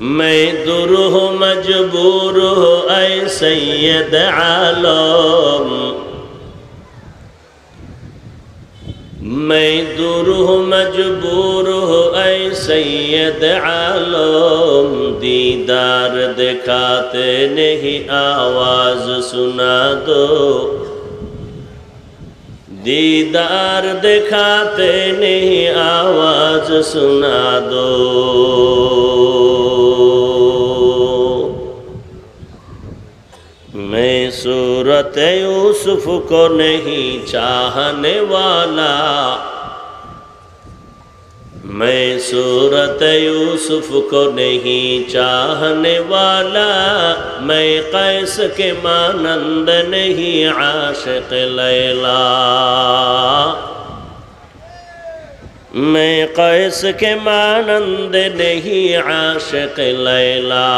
मैं दूर हो मजबूर हो ऐ सैयद आलम, मैं दूर हो मजबूर हो ऐ सैयद आलम, दीदार दिखाते नहीं आवाज सुना दो, दीदार दिखाते नहीं आवाज सुना दो। मैं सूरत यूसुफ को नहीं चाहने वाला, मैं सूरत यूसुफ को नहीं चाहने वाला, मैं कैस के मानंद नहीं आशिक लैला, मैं कैस के मानंद नहीं आशिक लैला।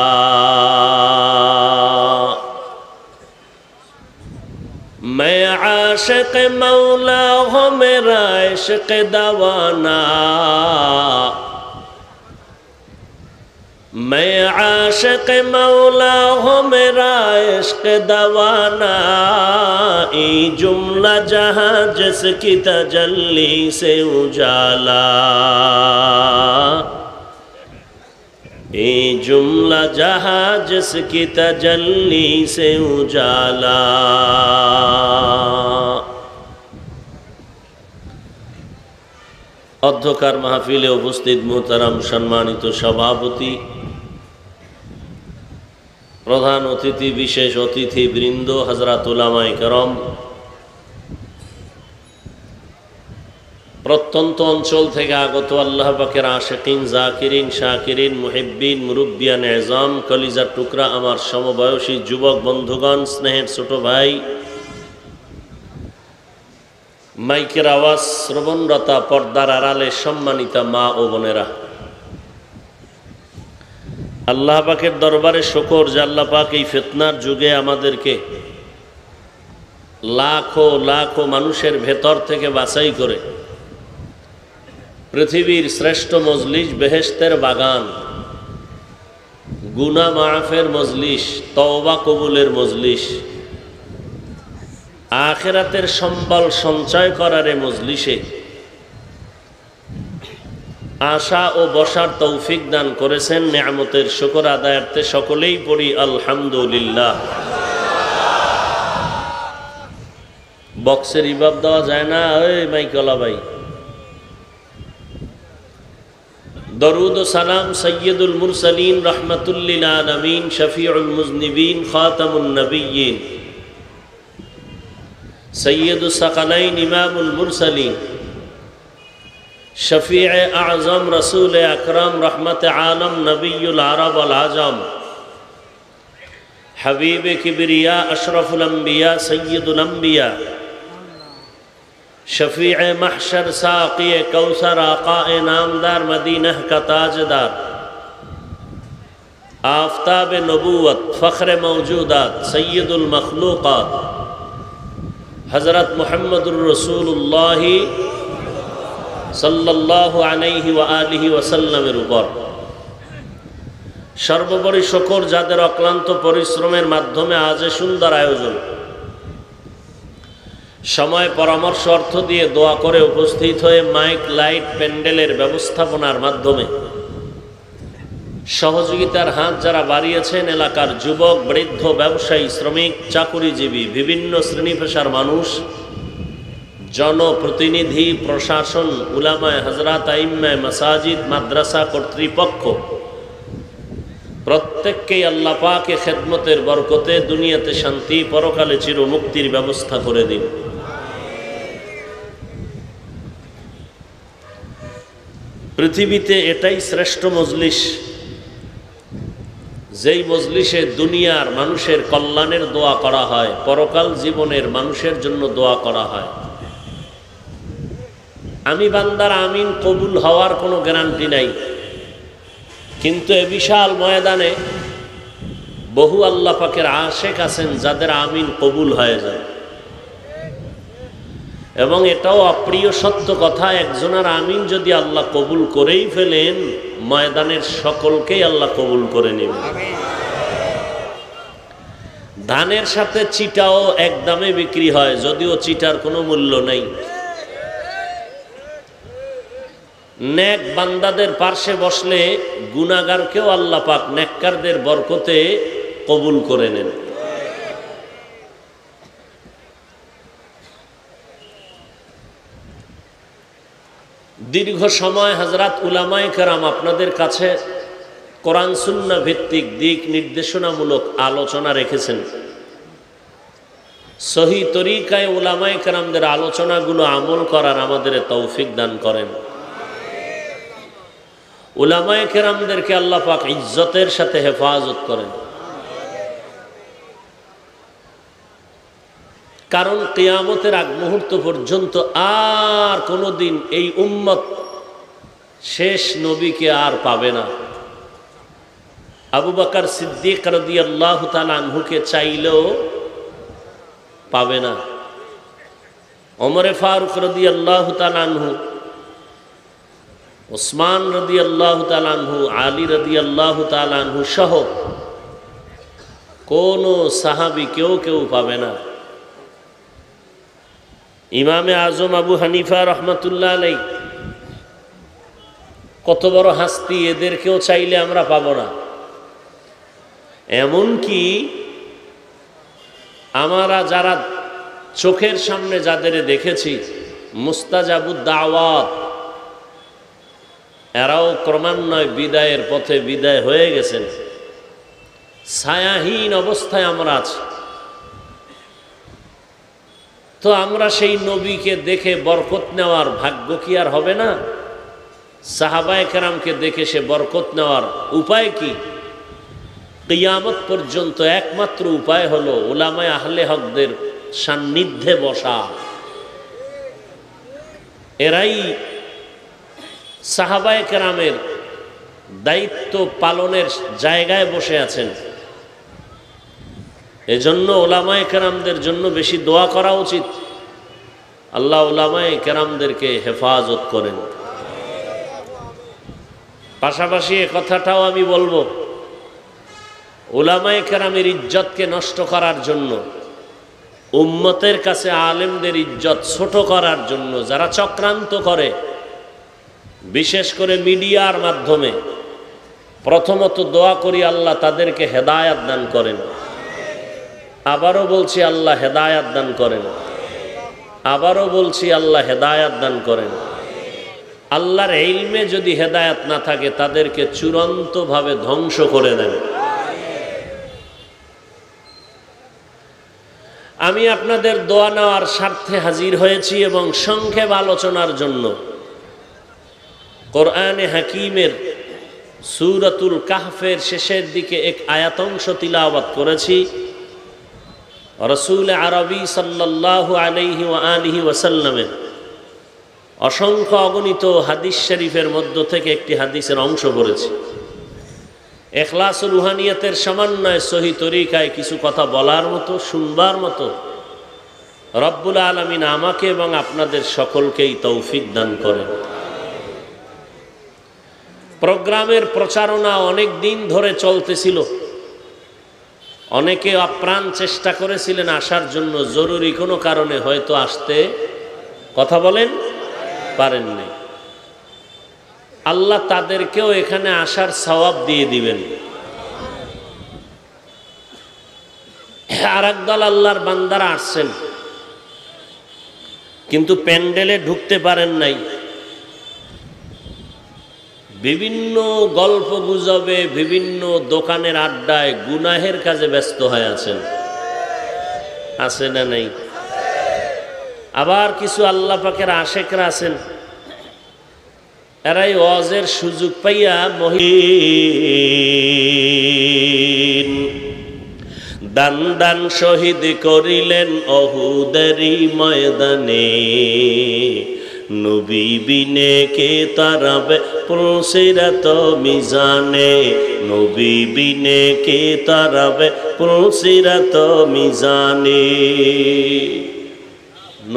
मैं आशिक मौला हूँ मेरा इश्क दवाना, मैं आशिक मौला हूँ मेरा इश्क दवाना, ये जुमला जहाँ जिसकी तजल्ली से उजाला, ये जुमला जहाँ जिसकी तजल्ली से उजाला। অধ্যকার মাহফিলে উপস্থিত মুহতারাম সম্মানিত সভাপতি, প্রধান অতিথি, বিশেষ অতিথি বৃন্দ, হযরত উলামায়ে কেরাম, প্রত্যন্ত অঞ্চল থেকে আগত আল্লাহ পাকের আশিকিন, জাকিরিন, শাকিরিন, মুহিব্বিন, মুরব্বিয়ান এজাম, কলিজার টুকরা আমার সমবয়সী যুবক বন্ধুগণ, স্নেহের ছোট ভাই, মাইকের আওয়াজ শ্রবণরতা পর্দার আড়ালে সম্মানিতা মা ও বোনেরা, আল্লাহ পাকের দরবারে শুকর যে আল্লাহ পাক এই ফিতনার যুগে আমাদেরকে লাখো লাখো মানুষের ভেতর থেকে বাছাই করে পৃথিবীর শ্রেষ্ঠ মজলিস, বেহেশতের বাগান, গুনাহ মাফের মজলিস, তওবা কবুলের মজলিস, আখিরাতের সম্বল সঞ্চয় করার এই মজলিসে আশা ও বসার তৌফিক দান করেছেন। নিয়ামতের শুকর আদায়ার্থে সকলেই পড়ি আলহামদুলিল্লাহ। বক্সের ইবাব দেওয়া যায় না, ওই মাইকলা ভাই। দরুদ ও সালাম সৈয়দুল মুরসালিন, রহমাতুল্লিল আলামিন, শফিউল মুজনিবিন, খাতামুন নবিয়্যিন, সৈয়দুস সাকালাইন, ইমামুল মুরসালিন, শফিয়ে আজম, রসুল আকরম, রহমত আলম, নবিয়ুল আরব আল আজম, হাবিব কিবরিয়া, আশরফুল আম্বিয়া, সৈয়দুল আম্বিয়া, शफीए महशर, साक़िए कौसर, आक़ाए नामदार, मदीनह का ताजदार, आफ़ताब नबूवत, फ़ख्र मौजूदात, सय्यदुल मखलूक़ात, हज़रत मुहम्मदुर रसूलुल्लाह सल्लल्लाहु अलैहि व आलिहि वसल्लमेर উপর সর্বোপরি শুকর যাদের অক্লান্ত পরিশ্রমের মাধ্যমে আজ সুন্দর আয়োজন, সময়, পরামর্শ, অর্থ দিয়ে দোয়া করে উপস্থিত হয়ে মাইক, লাইট, প্যান্ডেলের ব্যবস্থাপনার মাধ্যমে সহযোগিতার হাত যারা বাড়িয়েছেন, এলাকার যুবক, বৃদ্ধ, ব্যবসায়ী, শ্রমিক, চাকুরিজীবী, বিভিন্ন শ্রেণী পেশার মানুষ, জনপ্রতিনিধি, প্রশাসন, উলামায়ে হযরত, আইম্মায়ে মাসাজিদ, মাদ্রাসা কর্তৃপক্ষ, প্রত্যেককেই আল্লাহ পাকের খেদমতের বরকতে দুনিয়াতে শান্তি, পরকালে চির মুক্তির ব্যবস্থা করে দিন। পৃথিবীতে এটাই শ্রেষ্ঠ মজলিস, যেই মজলিসে দুনিয়ার মানুষের কল্যাণের দোয়া করা হয়, পরকাল জীবনের মানুষের জন্য দোয়া করা হয়। আমি বান্দার আমিন কবুল হওয়ার কোনো গ্যারান্টি নাই, কিন্তু এ বিশাল ময়দানে বহু আল্লাহ পাকের আশেক আছেন যাদের আমিন কবুল হয়ে যায়। এবং এটাও অপ্রিয় সত্য কথা, একজনের আমিন যদি আল্লাহ কবুল করেই ফেলেন, ময়দানের সকলকেই আল্লাহ কবুল করে নেবেন। ধানের সাথে চিটাও এক দামে বিক্রি হয়, যদিও চিটার কোনো মূল্য নেই। নেক বান্দাদের পার্শ্বে বসলে গুনাহগারকেও আল্লাহ পাক নেককারদের বরকতে কবুল করে নেন। দীর্ঘ সময় হযরত উলামায়ে কেরাম আপনাদের কাছে কোরআন সুন্নাহ ভিত্তিক দিক নির্দেশনামূলক আলোচনা রেখেছেন। সহি তরিকায় উলামায়ে কেরামদের আলোচনাগুলো আমল করার আমাদের তৌফিক দান করেন। উলামায়ে কেরামদেরকে আল্লাহ পাক ইজ্জতের সাথে হেফাজত করেন, কারণ কিয়ামতের আগ মুহূর্ত পর্যন্ত আর কোনোদিন এই উম্মত শেষ নবীকে আর পাবে না। আবু বকর সিদ্দিক রাদিয়াল্লাহু তাআলা আনহুকে চাইলেও পাবে না। ওমর ফারুক রাদিয়াল্লাহু তাআলা আনহু, ওসমান রাদিয়াল্লাহু তাআলা আনহু, আলী রাদিয়াল্লাহু তাআলা আনহু সহ কোন সাহাবী কেউ পাবে না। ইমামে আজম আবু হানিফা রহমাতুল্লাহ আলাইহি কত বড় হাস্তি, এদেরকেও চাইলে আমরা পাবো না। এমনকি আমরা যারা চোখের সামনে যাদের দেখেছি মুস্তাজাবুদ দাওয়াত, এরাও ক্রমান্বয়ে বিদায়ের পথে বিদায় হয়ে গেছেন। ছায়াহীন অবস্থায় আমরা আছি। তো আমরা সেই নবীকে দেখে বরকত নেওয়ার ভাগ্য কি আর হবে না? সাহাবায়ে কেরামকে দেখে সে বরকত নেওয়ার উপায় কি? কিয়ামত পর্যন্ত একমাত্র উপায় হলো উলামায়ে আহলে হকদের সান্নিধ্যে বসা। এরাই সাহাবায়ে কেরামের দায়িত্ব পালনের জায়গায় বসে আছেন। এজন্য উলামায়ে কেরামদের জন্য বেশি দোয়া করা উচিত। আল্লাহ উলামায়ে কেরামদেরকে হেফাজত করেন। পাশাপাশি এ কথাটাও আমি বলবো, উলামায়ে কেরামের ইজ্জতকে নষ্ট করার জন্য, উম্মতের কাছে আলেমদের ইজ্জত ছোট করার জন্য যারা চক্রান্ত করে, বিশেষ করে মিডিয়ার মাধ্যমে, প্রথমত দোয়া করি আল্লাহ তাদেরকে হেদায়াত দান করেন। আবারও বলছি আল্লাহ হেদায়াত দান করেন। আবারও বলছি আল্লাহ হেদায়াত দান করেন। আল্লাহর ইলমে যদি হেদায়াত না থাকে তাদেরকে চূড়ান্তভাবে ধ্বংস করে দেন। আমি আপনাদের দোয়া নেওয়ার স্বার্থে হাজির হয়েছি এবং সংক্ষেপ আলোচনার জন্য কোরআনে হাকিমের সূরাতুল কাহফের শেষের দিকে এক আয়াতাংশ তিলাওয়াত করেছি। রাসূল আরবি সাল্লাল্লাহু আলাইহি ওয়া আলিহি ওয়াসাল্লামের অসংখ্য অগণিত হাদিস শরীফের মধ্য থেকে একটি হাদিসের অংশ পড়েছি। ইখলাসুল রুহানিয়াতের সমন্বয়ে সহি তরিকায় কিছু কথা বলার মতো, শুনবার মতো রব্বুল আলামিন আমাকে এবং আপনাদের সকলকেই তৌফিক দান করেন। প্রোগ্রামের প্রচারণা অনেক দিন ধরে চলতেছিল। অনেকে আপ্রাণ চেষ্টা করেছিলেন আসার জন্য, জরুরি কোনো কারণে হয়তো আসতে কথা বলেন পারেননি। আল্লাহ তাদেরকেও এখানে আসার সওয়াব দিয়ে দিবেন। আর একদল আল্লাহর বান্দারা আসছেন কিন্তু প্যান্ডেলে ঢুকতে পারেন নাই। বিভিন্ন গল্প গুজবে, বিভিন্ন দোকানের আড্ডায় গুনাহের কাজে ব্যস্ত হয়ে আছেন। আছে না নেই? আবার কিছু আল্লাহ পাকের আশেকরা আছেন, এরাই ওয়াজের সুযোগ পাইয়া মহিন দান দান শহীদ করিলেন অহুদেরই ময়দানে। নবী বিনে কে তারাবে পুলসিরাত মিজানে। নবী বিনে কে তারাবে পুলসিরাত মিজানে।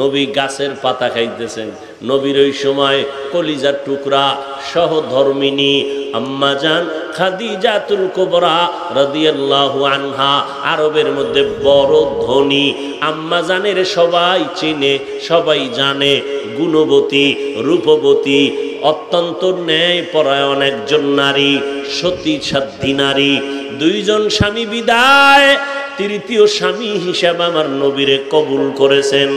নবী গাছের পাতা খাইতেছেন। নবীর ওই সময় কলিজার টুকরা সহধর্মিনী আম্মাজান খাদিজাতুল কুবরা রাদিয়াল্লাহু আনহা, আরবের মধ্যে বড় ধনী আম্মাজানের সবাই চিনে, সবাই জানে, গুণবতী, রূপবতী, অত্যন্ত ন্যায় পরায়ণ একজন নারী, সতী সাধ্বী নারী। দুইজন স্বামী বিদায়, তৃতীয় স্বামী হিসাবে আমার নবীরে কবুল করেছেন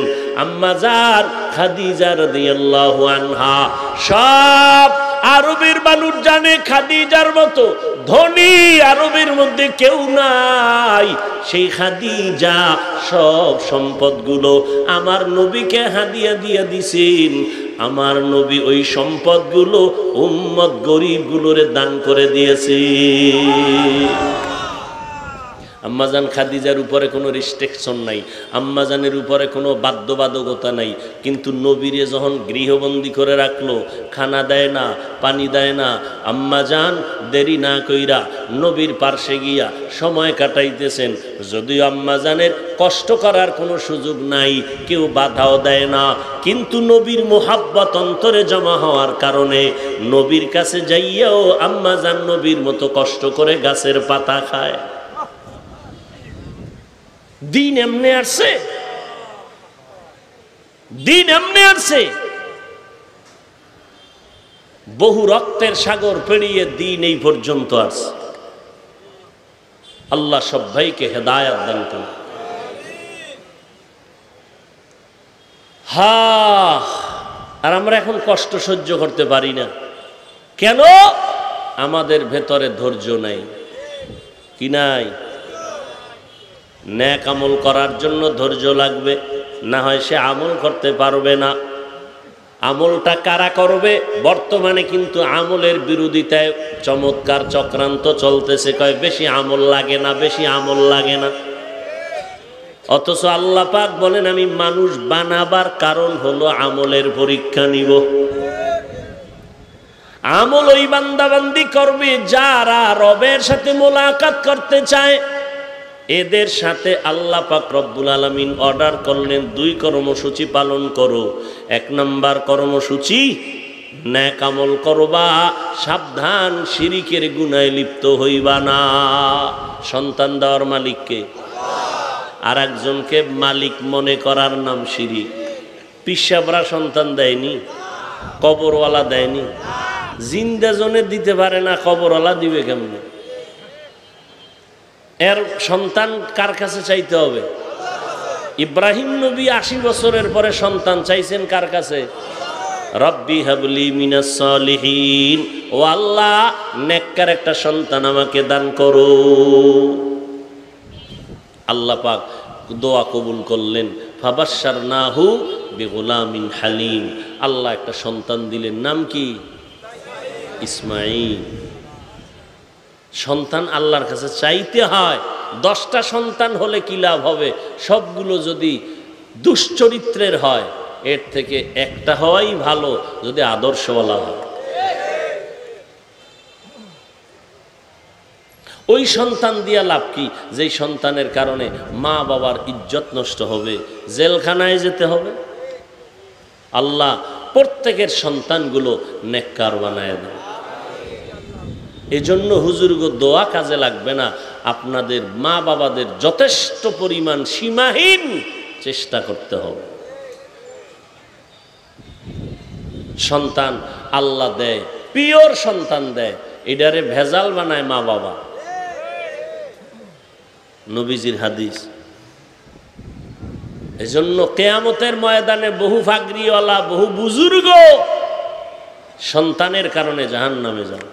আম্মাজান খাদিজা রাদিয়াল্লাহু আনহা। সব আরবের মানুষ জানে খাদিজার মতো ধনী আরবের মধ্যে কেউ নাই। সেই খাদিজা সব সম্পদগুলো আমার নবীকে হাদিয়া দিয়ে দিছেন। আমার নবী ওই সম্পদগুলো উম্মত গরিবগুলোরে দান করে দিয়েছে। আম্মাজান খাদিজার উপরে কোনো রেস্ট্রিকশন নাই, আম্মাজানের উপরে কোনো বাধ্যবাধকতা নাই। কিন্তু নবীরে যখন গৃহবন্দী করে রাখলো, খানা দেয় না, পানি দেয় না, আম্মাজান দেরি না কইরা নবীর পার্শ্বে গিয়া সময় কাটাইতেছেন। যদিও আম্মাজানের কষ্ট করার কোনো সুযোগ নাই, কেউ বাধাও দেয় না, কিন্তু নবীর মোহাব্বত অন্তরে জমা হওয়ার কারণে নবীর কাছে যাইয়াও আম্মাজান নবীর মতো কষ্ট করে গাছের পাতা খায়। দিন এমনি আসছে, দিন এমনি আসছে। বহু রক্তের সাগর পেরিয়ে দিন এই পর্যন্ত আসছে। আল্লাহ সব ভাইকে হেদায়েত দান করুন। আর আমরা এখন কষ্ট সহ্য করতে পারি না কেন? আমাদের ভেতরে ধৈর্য নাই। কি নাই? নেক আমল করার জন্য ধৈর্য লাগবে, না হয় সে আমল করতে পারবে না। আমলটা কারা করবে? বর্তমানে কিন্তু আমলের বিরোধিতায় চমৎকার চক্রান্ত চলতেছে, কয় বেশি আমল লাগে না, বেশি আমল লাগে না। অথচ আল্লাহ পাক বলেন আমি মানুষ বানাবার কারণ হলো আমলের পরীক্ষা নিব। আমল ওই বান্দাবান্দি করবে যারা রবের সাথে মোলাকাত করতে চায়। এদের সাথে আল্লাহ পাক রব্বুল আলামিন অর্ডার করলেন দুই কর্মসূচি পালন করো। এক নাম্বার কর্মসূচি, নেক আমল করবা, সাবধান শিরিকের গুনায় লিপ্ত হইবা না। সন্তান দেওয়ার মালিককে, আর একজনকে মালিক মনে করার নাম শিরিক। পিসাবরা সন্তান দেয়নি, কবরওয়ালা দেয়নি, জিন্দা জনে দিতে পারে না, কবরওয়ালা দিবে কেমনে? এর সন্তান কার কাছে চাইতে হবে? ইব্রাহিম নবী 80 বছরের পরে সন্তান চাইছেন কার কাছে? রব্বি হাবলি মিনাস সালিহিন, ও আল্লাহ নেককার একটা সন্তান আমাকে দান করো। আল্লাহ পাক দোয়া কবুল করলেন। ফাবাশশারনাহু বিগুলামিন হালিম, আল্লাহ একটা সন্তান দিলেন, নাম কি? ইসমাঈল। সন্তান আল্লাহর কাছে চাইতে হয়। 10টা সন্তান হলে কি লাভ হবে? সবগুলো যদি দুশ্চরিত্রের হয়, এর থেকে একটা হওয়াই ভালো যদি আদর্শওয়ালা হয়। ওই সন্তান দিয়া লাভ কি? যেই সন্তানের কারণে মা বাবার ইজ্জত নষ্ট হবে, জেলখানায় যেতে হবে। আল্লাহ প্রত্যেকের সন্তানগুলো নেককার বানায় দেন। এজন্য হুজুরগো দোয়া কাজে লাগবে না, আপনাদের মা বাবাদের যথেষ্ট পরিমাণ সীমাহীন চেষ্টা করতে হবে। সন্তান আল্লাহ দেয়, পিওর সন্তান দেয়, এটারে ভেজাল বানায় মা বাবা। নবীজির হাদিস। এজন্য কিয়ামতের ময়দানে বহু ফাগরিওয়ালা, বহু বুজুর্গ সন্তানের কারণে জাহান্নামে যান।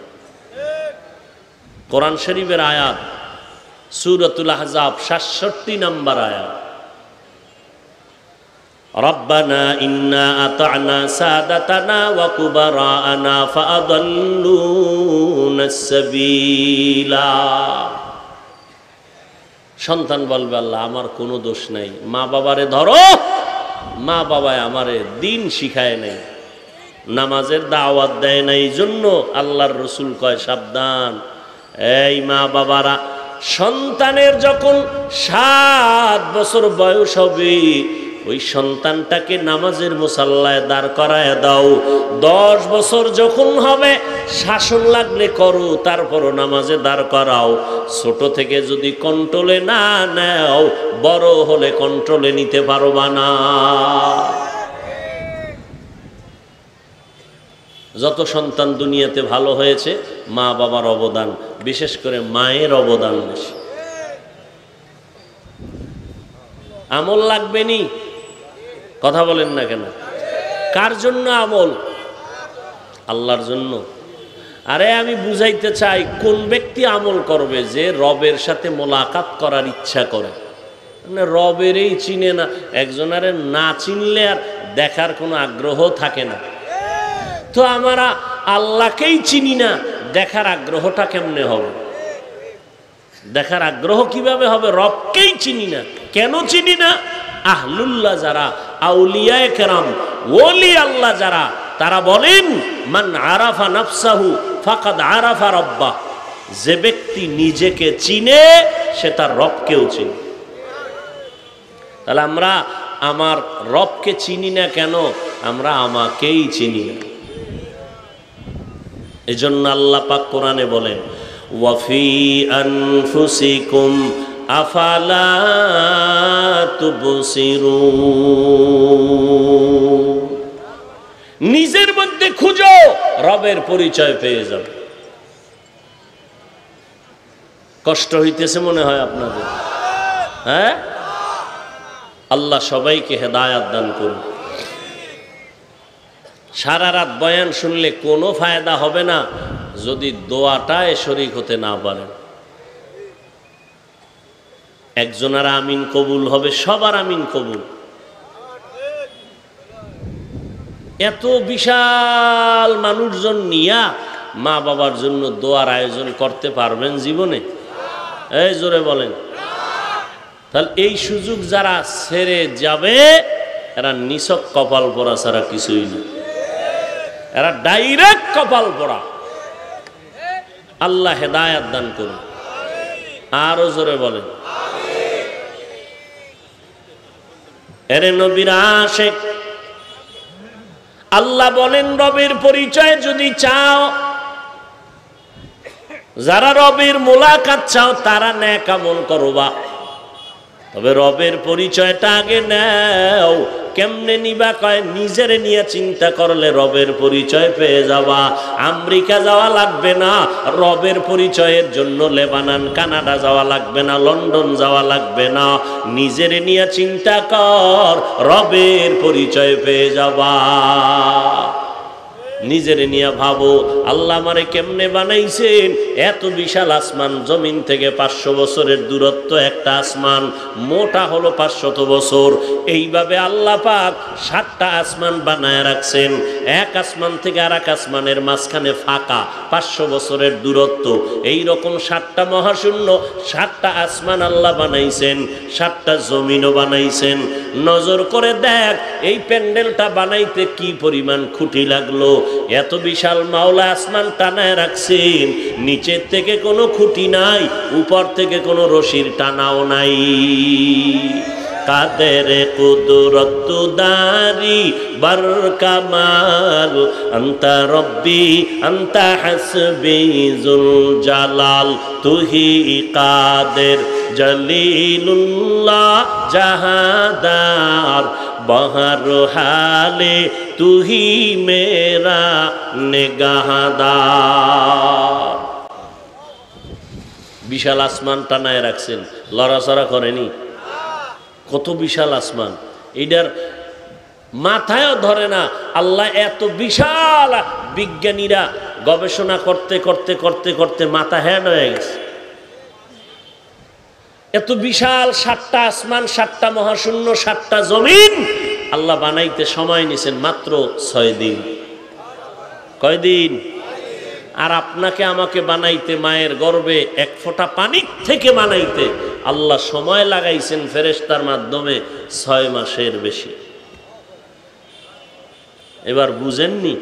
কোরআন শরীফের আয়াত, সূরাতুল আহজাব 67 নম্বর আয়াত। রব্বানা ইন্না আতা'না সাদাতানা ওয়া কুবারানা ফাআদাল্লুনাস সাবিলা। সন্তান বলবে আল্লাহ আমার কোনো দোষ নাই, মা বাবারে ধরো, মা বাবায় আমারে দিন শিখায় নাই, নামাজের দাওয়াত দেয় নাই। এই জন্য আল্লাহর রসুল কয় সাবধান, এই মা বাবারা সন্তানের যখন 7 বছর বয়স হবে, ওই সন্তানটাকে নামাজের মুসাল্লায় দাঁড় করায় দাও। 10 বছর যখন হবে শাসন লাগলে করো, তারপরও নামাজে দাঁড় করাও। ছোট থেকে যদি কন্ট্রোলে না নাও, বড় হলে কন্ট্রোলে নিতে পারবা না। যত সন্তান দুনিয়াতে ভালো হয়েছে মা বাবার অবদান, বিশেষ করে মায়ের অবদান বেশি। আমল লাগবে নি? কথা বলেন না কেন? কার জন্য আমল? আল্লাহর জন্য। আরে আমি বুঝাইতে চাই, কোন ব্যক্তি আমল করবে? যে রবের সাথে মোলাকাত করার ইচ্ছা করে, মানে রবেরই চিনে না। একজনারে না চিনলে আর দেখার কোনো আগ্রহ থাকে না। তো আমরা আল্লাহকেই চিনি না, দেখার আগ্রহটা কেমনে হবে? দেখার আগ্রহ কিভাবে হবে? রবকেই চিনি না। কেন চিনি না? আহলুল্লাহ যারা, আউলিয়ায়ে কেরাম, ওলি আল্লাহ যারা, তারা বলেন মান আরাফা নাফসাহু ফাকাদ আরাফা রাব্বাহ। যে ব্যক্তি নিজেকে চিনে সে তার রবকেও চিনে। তাহলে আমরা আমার রবকে চিনি না কেন? আমরা আমাকেই চিনি না। এজন্য আল্লাহ পাক কোরআনে বলেন ওয়াফি আনফুসিকুম আফালা তুবসিরুন। নিজের মধ্যে খুঁজো, রবের পরিচয় পেয়ে যাবে। কষ্ট হইতেছে মনে হয় আপনাদের? হ্যাঁ, আল্লাহ সবাইকে হেদায়াত দান করুন। সারা রাত বয়ান শুনলে কোনো ফায়দা হবে না যদি দোয়াটায় শরীক হতে না পারেন। একজনের আমিন কবুল হবে, সবার আমিন কবুল। এত বিশাল মানুষজন নিয়া মা বাবার জন্য দোয়ার আয়োজন করতে পারবেন জীবনে? এই জোরে বলেন। তাহলে এই সুযোগ যারা ছেড়ে যাবে এরা নিছক কপাল পরা ছাড়া কিছুই না। এরা ডাইরেক্ট কপাল পরা। আল্লাহ হেদায়াত দান করুন। আরো জোরে বলেন। এরে নবীর আশিক, আল্লাহ বলেন রবের পরিচয় যদি চাও, যারা রবের মোলাকাত চাও তারা নেক আমল করবা। তবে রবের পরিচয়টা আগে নাও। কেমনে নিবা? কয় নিজের নিয়ে চিন্তা করলে রবের পরিচয় পেয়ে যাবা। আমেরিকা যাওয়া লাগবে না রবের পরিচয়ের জন্য, লেবানন কানাডা যাওয়া লাগবে না, লন্ডন যাওয়া লাগবে না। নিজের নিয়ে চিন্তা কর, রবের পরিচয় পেয়ে যাবা। নিজের নিয়ে ভাবো, আল্লাহ আমারে কেমনে বানাইছেন? এত বিশাল আসমান, জমিন থেকে 500 বছরের দূরত্ব একটা আসমান, মোটা হলো 500 বছর। এইভাবে আল্লাহ পাক 7টা আসমান বানায় রাখছেন। এক আসমান থেকে আর এক আসমানের মাঝখানে ফাঁকা, 500 বছরের দূরত্ব। এই রকম 7টা মহাশূন্য, 7টা আসমান আল্লাহ বানাইছেন, 7টা জমিনও বানাইছেন। নজর করে দেখ এই প্যান্ডেলটা বানাইতে কি পরিমাণ খুঁটি লাগলো। এত বিশাল মাওলা আসমান টানায় রাখছেন, নিচের থেকে কোনো খুঁটি নাই, উপর থেকে কোনো রশির টানাও নাই। কাদের কুদরত দারি বার কামাল, আন্তা রব্বি আন্তা হাসবি জুল জালাল, তুহি কাদের জলিলুল্লাহ জাহাদার, বহর হালে তুহি মেরা নেগাহদার। বিশাল আসমান টানায় রাখছেন, লড়াচড়া করেনি। কত বিশাল আসমান, এটার মাথায়ও ধরে না। আল্লাহ এত বিশাল, বিজ্ঞানীরা গবেষণা করতে করতে করতে করতে মাথা হ্যান্ড হয়ে গেছে। এত বিশাল 7টা আসমান, 7টা মহাশূন্য, 7টা জমিন আল্লাহ বানাইতে সময় নিছেন মাত্র 6 দিন। কয়দিন? আর আপনাকে আমাকে বানাইতে, মায়ের গর্ভে 1 ফোঁটা পানি থেকে বানাইতে আল্লাহ সময় লাগাইছেন ফেরেশতার মাধ্যমে 6 মাসের বেশি। এবার বুঝেননি?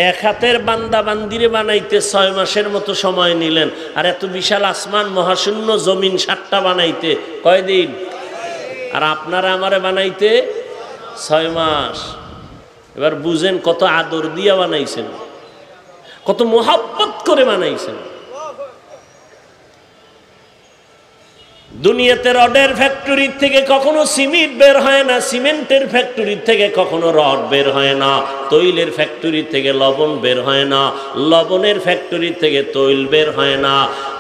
এক হাতের বান্দা বান্দিরে বানাইতে 6 মাসের মতো সময় নিলেন, আর এত বিশাল আসমান মহাশূন্য জমিন 7টা বানাইতে কয়দিন? আর আপনারা আমারে বানাইতে 6 মাস। এবার বুঝেন কত আদর দিয়া বানাইছেন, কত মোহাব্বত করে বানাইছেন। দুনিয়াতে রডের ফ্যাক্টরি থেকে কখনো সিমেন্ট বের হয় না, সিমেন্টের ফ্যাক্টরি থেকে কখনো রড বের হয় না, তৈলের ফ্যাক্টরি থেকে লবণ বের হয় না, লবণের ফ্যাক্টরি থেকে তৈল বের হয় না।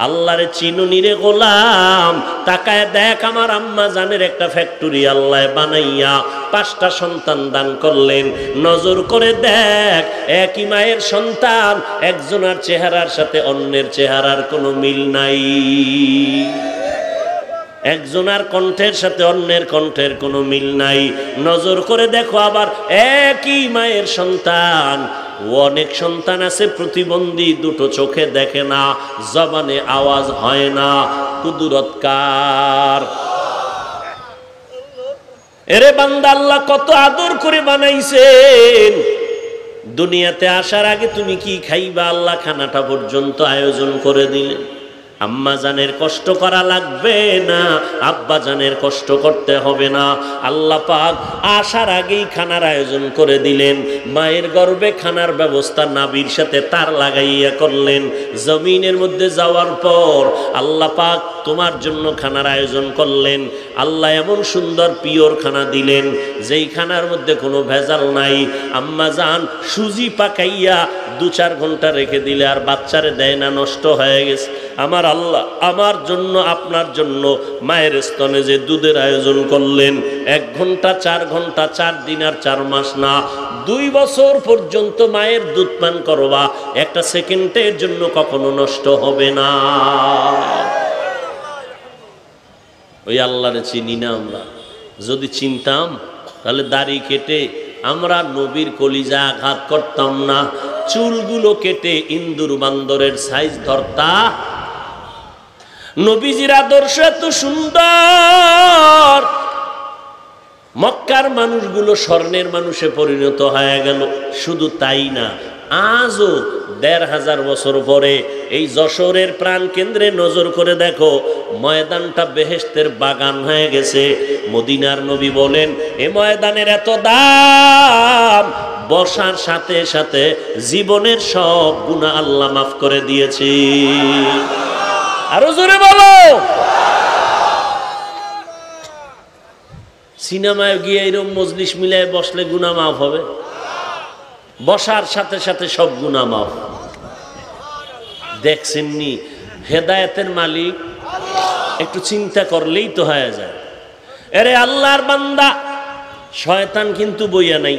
আল্লাহর চিনুনি রে গোলাম, তাকায় দেখ আমার আম্মা জানের একটা ফ্যাক্টরি আল্লাহ বানাইয়া 5টা সন্তান দান করলেন। নজর করে দেখ, একই মায়ের সন্তান, একজনের চেহারার সাথে অন্যের চেহারার কোনো মিল নাই, একজনের কণ্ঠের সাথে অন্যের কণ্ঠের কোনো মিল নাই। নজর করে দেখো আবার একই মায়ের সন্তান, অনেক সন্তান আছে প্রতিবন্ধী, দুটো চোখে দেখে না, জবানে আওয়াজ হয় না। কুদরত কার? এরে বান্দা, আল্লাহ কত আদর করে বানাইছেন। দুনিয়াতে আসার আগে তুমি কি খাইবা আল্লাহ খানাটা পর্যন্ত আয়োজন করে দিলেন। আম্মা জানের কষ্ট করা লাগবে না, আব্বা জানের কষ্ট করতে হবে না। আল্লাহ পাক আসার আগেই খানার আয়োজন করে দিলেন। মায়ের গর্ভে খানার ব্যবস্থা নাভির সাথে তার লাগাইয়া করলেন। জমিনের মধ্যে যাওয়ার পর আল্লাহ পাক তোমার জন্য খানার আয়োজন করলেন। আল্লাহ এমন সুন্দর পিওর খানা দিলেন, যেই খানার মধ্যে কোনো ভেজাল নাই। আম্মা জান সুজি পাকাইয়া 2-4 ঘন্টা রেখে দিলে আর বাচ্চারে দেয় না, নষ্ট হয়ে গেছে। আমার আল্লাহ আমার জন্য আপনার জন্য মায়ের স্তনে যে দুধের আয়োজন করলেন, 1 ঘন্টা 4 ঘন্টা 4 দিন আর 4 মাস না, 2 বছর পর্যন্ত মায়ের দুধ পান করবা, একটা সেকেন্ডের জন্য কখনো নষ্ট হবে না। ওই আল্লাহরে চিনি না আমরা। যদি চিনতাম তাহলে দাড়ি কেটে আমরা নবীর কলিজা আঘাত করতাম না, চুলগুলো কেটে ইন্দুর বান্দরের সাইজ ধরতা। নবীজির আদর্শ এত সুন্দর, মক্কার মানুষগুলো স্বর্ণের মানুষে পরিণত হয়ে গেল। শুধু তাই না, আজও 1500 বছর পরে এই যশোরের প্রাণ কেন্দ্রে নজর করে দেখো, ময়দানটা বেহেশতের বাগান হয়ে গেছে। মদিনার নবী বলেন, এ ময়দানের এত দাম, বসার সাথে সাথে জীবনের সব গুনাহ আল্লাহ মাফ করে দিয়েছে। আরো জোরে বলো। সিনেমায় গিয়ে এরকম মজলিস মিলায় বসলে গুনাহ মাফ হবে? বসার সাথে সাথে সব গুনাহ মাফ। দেখছেননি হেদায়েতের মালিক? একটু চিন্তা করলেই তো হয়ে যায়। আরে আল্লাহর বান্দা, শয়তান কিন্তু বইয়া নাই।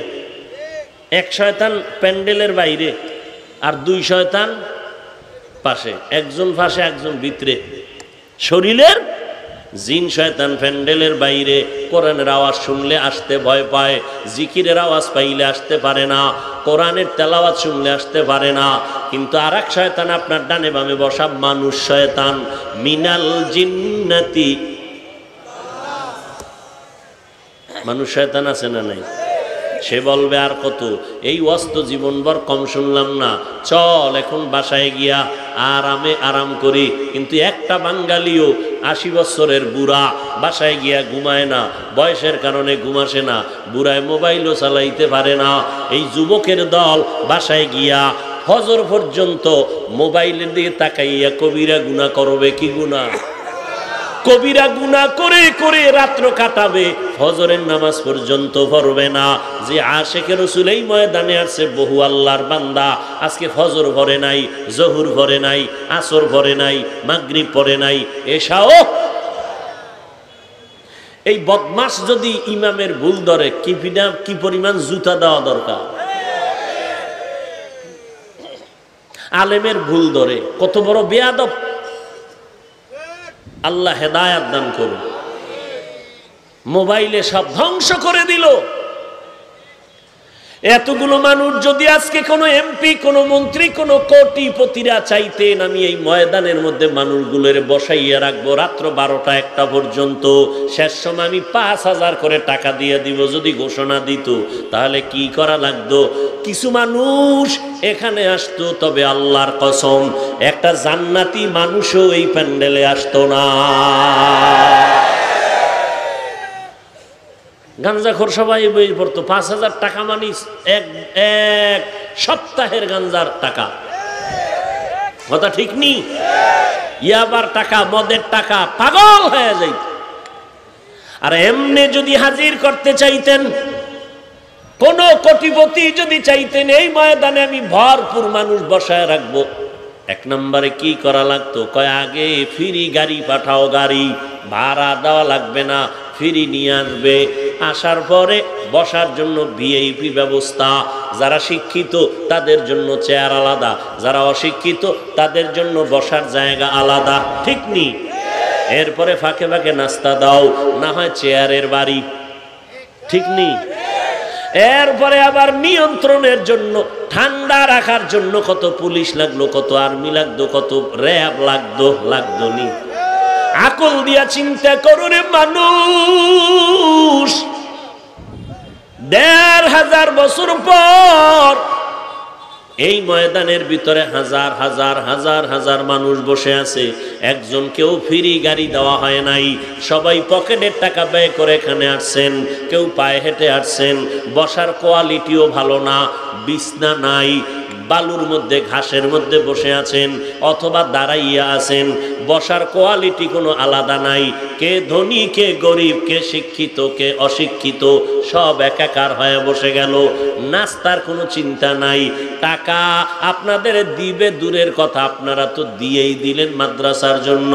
1 শয়তান প্যান্ডেলের বাইরে আর 2 শয়তান পাশে, একজন পাশে একজন ভিতরে। শরীরের জিন শয়তান প্যান্ডেলের বাইরে, কোরআনের আওয়াজ শুনলে আসতে ভয় পায়, জিকিরের আওয়াজ পাইলে আসতে পারে না, কোরআনের তেলাওয়াত শুনলে আসতে পারে না। কিন্তু আর এক শয়তান আপনার ডানে বামে বসা মানুষ শয়তান, মিনাল জিন্নাতি, মানুষ শয়তান আছে না নাই? সে বলবে আর কত, এই অস্ত জীবনভর কম শুনলাম না, চল এখন বাসায় গিয়া আরামে আরাম করি। কিন্তু একটা বাঙালিও 80 বছরের বুড়া বাসায় গিয়া ঘুমায় না, বয়সের কারণে ঘুমাসে না, বুড়ায় মোবাইলও চালাইতে পারে না। এই যুবকের দল বাসায় গিয়া ফজর পর্যন্ত মোবাইলের দিকে তাকাইয়া কবিরা গুনাহ করবে। কি গুনাহ? কবিরা গুনাহ করে করে রাত্র কাটাবে, ফজরের নামাজ পর্যন্ত পড়বে না। যে আশেকে রাসূল এই ময়দানে আছে, বহু আল্লাহর বান্দা আজকে ফজর পড়ে নাই, জোহর পড়ে নাই, আসর পড়ে নাই, মাগরিব পড়ে নাই, এশাও। এই বদমাস যদি ইমামের ভুল ধরে কি পরিমাণ জুতা দেওয়া দরকার। আলেমের ভুল ধরে কত বড় বেয়াদব। আল্লাহ হেদায়াত দান করুন। মোবাইলে সব ধ্বংস করে দিল। এতগুলো মানুষ যদি আজকে কোনো এমপি, কোনো মন্ত্রী, কোনো কোটিপতিরা চাইতেন আমি এই ময়দানের মধ্যে মানুষগুলোর বসাইয়া রাখবো রাত্র 12টা-1টা পর্যন্ত, শেষ সময় আমি 5000 করে টাকা দিয়ে দিব, যদি ঘোষণা দিত, তাহলে কি করা লাগতো? কিছু মানুষ এখানে আসতো, তবে আল্লাহর কসম একটা জান্নাতি মানুষও এই প্যান্ডেলে আসতো না। গাঞ্জাখোর সবাই বই পড়তো, 5,000 টাকা মানিস এক এক সপ্তাহের গাঞ্জার টাকা। কথা ঠিক নি? ইয়াবার টাকা, মদের টাকা, পাগল হয়ে যাইত। আর এমনি যদি হাজির করতে চাইতেন, কোন কোটিপতি যদি চাইতেন এই ময়দানে আমি ভরপুর মানুষ বসায় রাখবো, এক নম্বরে কি করা লাগতো? কয় আগে ফ্রি গাড়ি পাঠাও, গাড়ি ভাড়া দেওয়া লাগবে না, ফ্রি নিয়ে আসবে। আসার পরে বসার জন্য ভিআইপি ব্যবস্থা, যারা শিক্ষিত তাদের জন্য চেয়ার আলাদা, যারা অশিক্ষিত তাদের জন্য বসার জায়গা আলাদা, ঠিক নি? এরপরে ফাঁকে ফাঁকে নাস্তা দাও, না হয় চেয়ারের বাড়ি, ঠিক নি? এরপরে আবার নিয়ন্ত্রণের জন্য, ঠান্ডা রাখার জন্য কত পুলিশ লাগলো, কত আর্মি লাগতো, কত র্যাব লাগতো নি? আকল দিয়া চিন্তা করুন মানুষ, ১৫০০ বছর পর এই ময়দানের ভিতরে হাজার হাজার হাজার হাজার মানুষ বসে আছে, একজন কেউ ফ্রি গাড়ি দেওয়া হয় নাই, সবাই পকেটের টাকা ব্যয় করে এখানে আসছেন, কেউ পায়ে হেঁটে আসছেন, বসার কোয়ালিটিও ভালো না, বিছনা নাই, বালুর মধ্যে ঘাসের মধ্যে বসে আছেন অথবা দাঁড়াইয়া আছেন, বসার কোয়ালিটি কোনো আলাদা নাই, কে ধনী কে গরিব, কে শিক্ষিত কে অশিক্ষিত, সব একাকার হয়ে বসে গেল। নাস্তার কোনো চিন্তা নাই, টাকা আপনাদের দিবে দূরের কথা, আপনারা তো দিয়েই দিলেন মাদ্রাসার জন্য।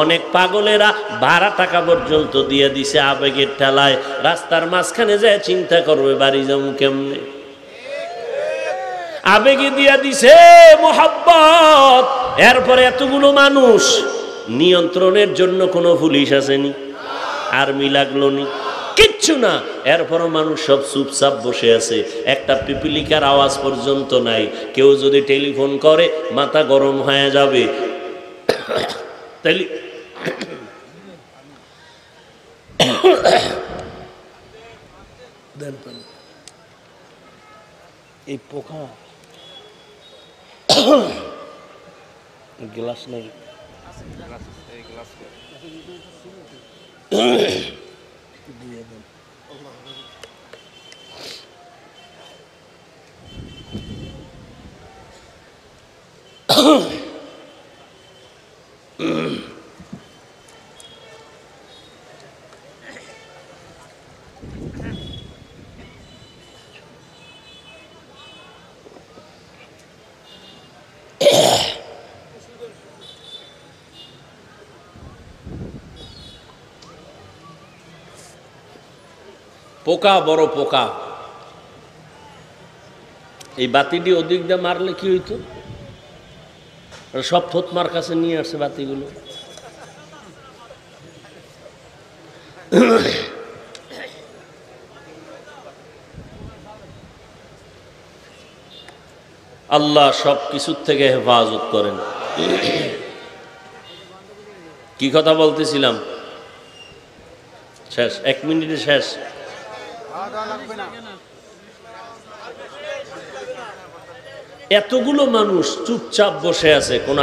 অনেক পাগলেরা ভাড়া টাকা পর্যন্ত দিয়ে দিছে আবেগের ঠেলায়, রাস্তার মাঝখানে যায় চিন্তা করবে বাড়ি যাবো কেমনে, আবেগে দিয়া দিছে মোহাব্বত। এরপরে এতগুলো মানুষ, নিয়ন্ত্রণের জন্য কোনো পুলিশ আসেনি, আর্মি লাগলো নি, কিচ্ছু না। এরপরও মানুষ সব চুপচাপ বসে আছে, একটা পিপিলিকার আওয়াজ পর্যন্ত নাই। কেউ যদি টেলিফোন করে মাথা গরম হয়ে যাবে, এই পোকা গ্লাস নেই, দিয়ে দেন। পোকা, বড় পোকা। এই বাতিটি ওদিক দিয়ে মারলে কি হইতো? সব থতমার কাছে নিয়ে আসছে বাতিগুলো। আল্লাহ সব কিছুর থেকে হেফাজত করেন। কি কথা বলতেছিলাম? শেষ, 1 মিনিটে শেষ। এতগুলো মানুষ চুপচাপ বসে আছে, কোনো